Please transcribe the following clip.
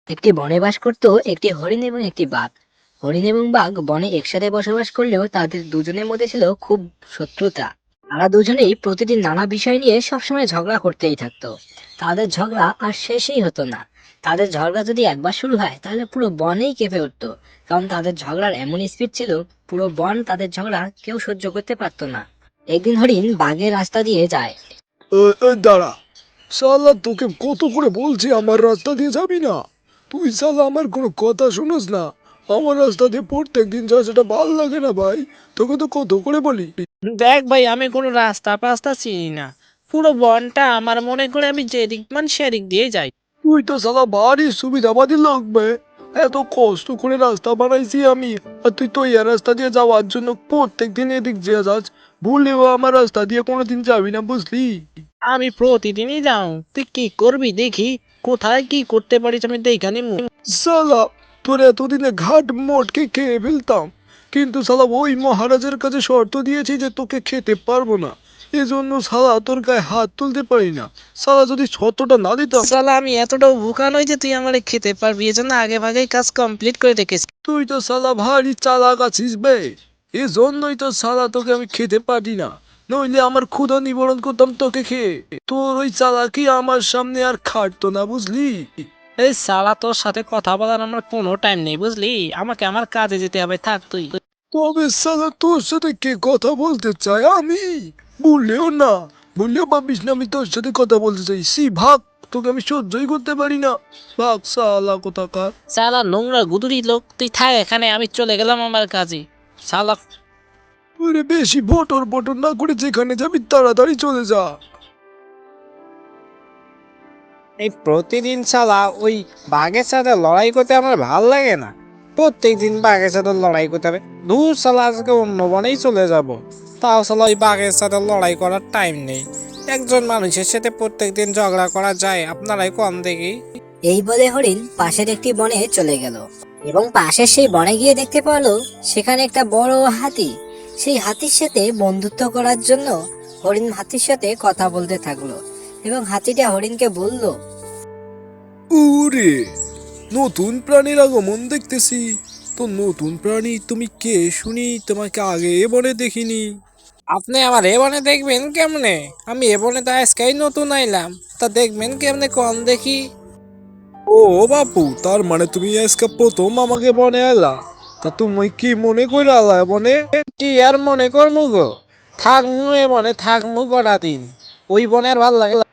একটি বনে বাস করত একটি হরিণ এবং একটি বাঘ। হরিণ এবং বাঘ বনে একসাথে বসবাস করলেও তাদের দুজনের মধ্যে ছিল খুব শত্রুতা। তারা দুজনেই প্রতিদিন নানা বিষয় নিয়ে সবসময় ঝগড়া করতেই থাকতো। তাদের ঝগড়া আর শেষই হতো না। তাদের ঝগড়া যদি একবার শুরু হয় তাহলে পুরো বনেই কেঁপে উঠতো। কারণ তাদের ঝগড়ার এমন স্পিড ছিল, পুরো বন তাদের ঝগড়া কেউ সহ্য করতে পারতো না। একদিন হরিণ বাঘের রাস্তা দিয়ে যায়। দাঁড়া, শালা তোকে কত করে বলছি আমার রাস্তা দিয়ে যাবি না। তুই শালা আমার কোনো কথা শুনোস না। আমার রাস্তা দিয়ে প্রত্যেক দিন যা, সেটা ভাল লাগে না ভাই। তোকে তো কত করে বলি। দেখ ভাই, আমি কোনো রাস্তা পাস্তা চিনি না। পুরো বনটা আমার, মনে করে আমি যেদিক সেদিক দিয়ে যাই। তুই তো শালা ভারী সুবিধাবাদী লাগবে। এত কষ্ট করে রাস্তা বানাইছি আমি, আর তুই তো এই রাস্তা দিয়ে যাওয়ার জন্য প্রত্যেক দিন এদিক দিয়ে যাস। ভুলেও আমার রাস্তা দিয়ে কোনোদিন যাবি না, বুঝলি? আমি প্রতিদিনই যাও, তুই কি করবি দেখি। কোথায় কি করতে পারিস আমি দেখা নিমু। শালা, তোর এতদিনে ঘাট মোটকে খেয়ে ফেলতাম, কিন্তু শালা ওই মহারাজের কাছে শর্ত দিয়েছি যে তোকে খেতে পারবো না। এজন্য শালা তোর গায়ে হাত তুলতে পারি না। শালা যদি শর্তটা না দিতাম। সালা, আমি এতটাও বোকা নই যে তুই আমারে খেতে পারবি, এজন্য আগে ভাগেই কাজ কমপ্লিট করে রেখেছি। তুই তো শালা ভারী চালাক আছিস বে। এজন্যই তো শালা তোকে আমি খেতে পারি না। নইলে আমার ক্ষুধা নিবারণ করতাম তোকে খেয়ে। তোর ওই চালাকি আমার সামনে আর খাটতো না, বুঝলি? এই সালা, তোর সাথে কথা বলার আমার কোনো টাইম নেই, বুঝলি? আমাকে আমার কাজে যেতে হবে, থাক তুই। তবে শালা তোর সাথে কে কথা বলতে চায়? আমি বললেও না, বললেও ভাবিস না আমি তোর সাথে কথা বলতে চাই। ভাগ, তোকে আমি সহ্যই করতে পারি না। ভাগ শালা কোথাকার। সালা নোংরা গুদুরি লোক, তুই থাক এখানে, আমি চলে গেলাম আমার কাজে। সালা। ওরে বেশি বটর বটর না করে যেখানে যাবি তাড়াতাড়ি চলে যা। এই প্রতিদিন শালা ওই বাঘের সাথে লড়াই করতে আমার ভাল লাগে না। প্রত্যেক দিন বাঘের সাথে লড়াই করতে হবে। দূর শালা, আজকে অন্য বনেই চলে যাব। তাও শালা ওই বাঘের সাথে লড়াই করার টাইম নেই। একজন মানুষের সাথে প্রত্যেক দিন ঝগড়া করা যায়? আপনারাই কম দেখি। এই বলে হরিণ পাশের একটি বনে চলে গেল এবং পাশের সেই বনে গিয়ে দেখতে পেল সেখানে একটা বড় হাতি। সেই হাতির সাথে বন্ধুত্ব করার জন্য হরিণ হাতির সাথে কথা বলতে থাকলো এবং হাতিটা হরিণকে বলল, উরে, নতুন প্রাণীর আগমন দেখতেছি। তো নতুন প্রাণী তুমি কে শুনি? তোমাকে আগে এ বনে দেখিনি। আপনি আমার এ বনে দেখবেন কেমনে? আমি এ বনে তো আজকেই নতুন আইলাম, তা দেখবেন কেমনে কম দেখি। ও বাপু, তার মানে তুমি আজকে প্রথম আমাকে বনে এলা? তা তুমি কি মনে করে আলা বনে? কি আর মনে করমু গো, থাকমু এ বনে, থাকমু কটা দিন। ওই বনে আর ভাল লাগে না।